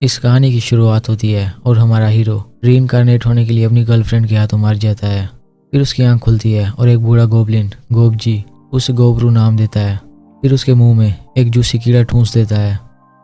इस कहानी की शुरुआत होती है और हमारा हीरो रीइंकार्नेट होने के लिए अपनी गर्लफ्रेंड के हाथों मर जाता है। फिर उसकी आंख खुलती है और एक बूढ़ा गोबलिन गोबजी उसे गोबरू नाम देता है। फिर उसके मुंह में एक जूसी कीड़ा ठूंस देता है।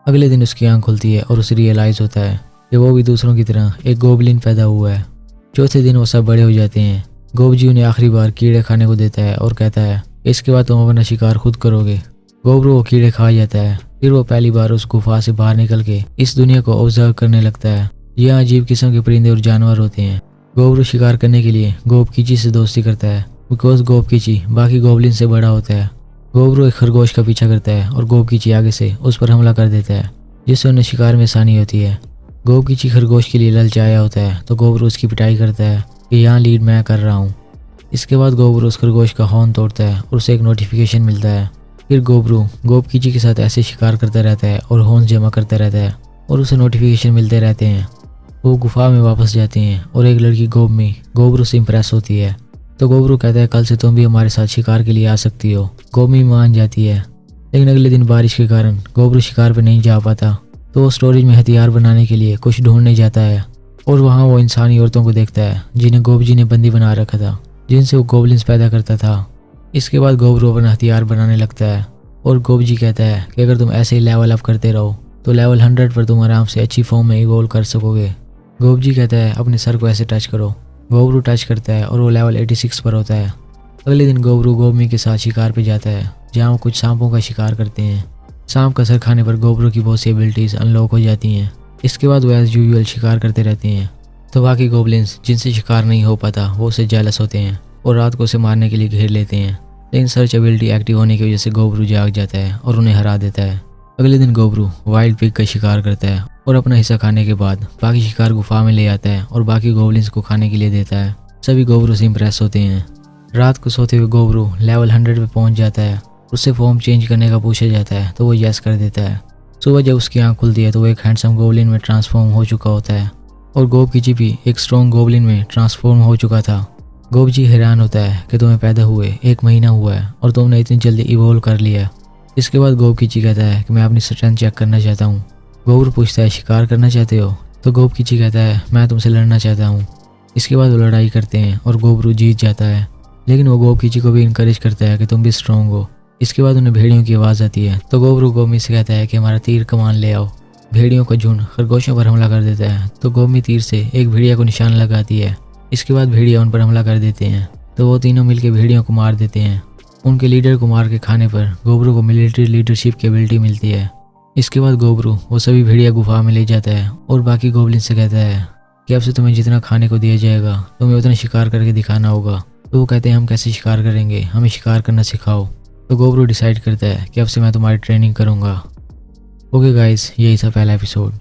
अगले दिन उसकी आंख खुलती है और उसे रियलाइज होता है कि वो भी दूसरों की तरह एक गोबलिन पैदा हुआ है। चौथे दिन वो सब बड़े हो जाते हैं। गोबजी उन्हें आखिरी बार कीड़े खाने को देता है और कहता है इसके बाद तुम अपना शिकार खुद करोगे। गोबरू वो कीड़े खा जाता है। फिर वो पहली बार उस गुफा से बाहर निकल के इस दुनिया को ऑब्जर्व करने लगता है। यहाँ अजीब किस्म के परिंदे और जानवर होते हैं। गोबरू शिकार करने के लिए गोबकीची से दोस्ती करता है बिकॉज गोबकीची बाकी गोबलिन से बड़ा होता है। गोबरू एक खरगोश का पीछा करता है और गोबकीची आगे से उस पर हमला कर देता है जिससे उन्हें शिकार में आसानी होती है। गोबकीची खरगोश के लिए ललचाया होता है तो गोबरू उसकी पिटाई करता है कि यहाँ लीड मैं कर रहा हूँ। इसके बाद गोबरू उस खरगोश का हॉर्न तोड़ता है और उसे एक नोटिफिकेशन मिलता है। फिर गोबरू गोबकीची के साथ ऐसे शिकार करता रहता है और हॉर्न जमा करता रहता है और उसे नोटिफिकेशन मिलते रहते हैं। वो गुफा में वापस जाते हैं और एक लड़की गोबमी गोबरू से इम्प्रेस होती है तो गोबरू कहता है कल से तुम भी हमारे साथ शिकार के लिए आ सकती हो। गोबमी मान जाती है। लेकिन अगले दिन बारिश के कारण गोबरू शिकार पर नहीं जा पाता तो वो स्टोरेज में हथियार बनाने के लिए कुछ ढूंढने जाता है और वहाँ वो इंसानी औरतों को देखता है जिन्हें गोबजी ने बंदी बना रखा था, जिनसे वो गोबलिन्स पैदा करता था। इसके बाद गोबरू अपना हथियार बनाने लगता है और गोबजी कहता है कि अगर तुम ऐसे ही लेवल अप करते रहो तो लेवल 100 पर तुम आराम से अच्छी फॉर्म में इवॉल्व कर सकोगे। गोबजी कहता है अपने सर को ऐसे टच करो। गोबरू टच करता है और वो लेवल 86 पर होता है। अगले दिन गोबरू गोबमी के साथ शिकार पे जाता है जहाँ वो कुछ सांपों का शिकार करते हैं। सांप का सर खाने पर गोबरू की बहुत सी एबिलिटीज़ अनलॉक हो जाती हैं। इसके बाद वो एज यूजुअल शिकार करते रहते हैं तो बाकी गोबलिन्स जिनसे शिकार नहीं हो पाता वो उसे जेलस होते हैं और रात को उसे मारने के लिए घेर लेते हैं। लेकिन सर्च एबिलिटी एक्टिव होने की वजह से गोबरू जाग जाता है और उन्हें हरा देता है। अगले दिन गोबरू वाइल्ड पिग का शिकार करता है और अपना हिस्सा खाने के बाद बाकी शिकार गुफा में ले आता है और बाकी गोबलिन्स को खाने के लिए देता है। सभी गोबरू से इम्प्रेस होते हैं। रात को सोते हुए गोबरू लेवल 100 पे पहुंच जाता है। उससे फॉर्म चेंज करने का पूछा जाता है तो वो यस कर देता है। सुबह जब उसकी आँख खुलती है तो वो एक हैंडसम गोबलिन में ट्रांसफॉर्म हो चुका होता है और गोबकीची भी एक स्ट्रॉन्ग गोबलिन में ट्रांसफॉर्म हो चुका था। गोबजी हैरान होता है कि तुम्हें पैदा हुए 1 महीना हुआ है और तुमने इतनी जल्दी इवॉल्व कर लिया। इसके बाद गोबकीची कहता है कि मैं अपनी स्ट्रेंथ चेक करना चाहता हूँ। गोबरू पूछता है शिकार करना चाहते हो तो गोबकीची कहता है मैं तुमसे लड़ना चाहता हूँ। इसके बाद वो लड़ाई करते हैं और गोबरू जीत जाता है। लेकिन वो गोबकीची को भी इनकरेज करता है कि तुम भी स्ट्रॉन्ग हो। इसके बाद उन्हें भेड़ियों की आवाज़ आती है तो गोबरू गोबमी से कहता है कि हमारा तीर कमान ले आओ। भेड़ियों का झुंड खरगोशों पर हमला कर देता है तो गोबमी तीर से एक भेड़िया को निशान लगाती है। इसके बाद भेड़िया उन पर हमला कर देते हैं तो वो तीनों मिलकर भेड़ियों को मार देते हैं। उनके लीडर को मार के खाने पर गोबरू को मिलिट्री लीडरशिप की एबिलिटी मिलती है। इसके बाद गोबरू वो सभी भेड़िया गुफा में ले जाता है और बाकी गोबलिन से कहता है कि अब से तुम्हें जितना खाने को दिया जाएगा तुम्हें उतना शिकार करके दिखाना होगा। तो वो कहते हैं हम कैसे शिकार करेंगे, हमें शिकार करना सिखाओ। तो गोबरू डिसाइड करता है कि अब से मैं तुम्हारी ट्रेनिंग करूँगा। ओके गाइस, यही था पहला एपिसोड।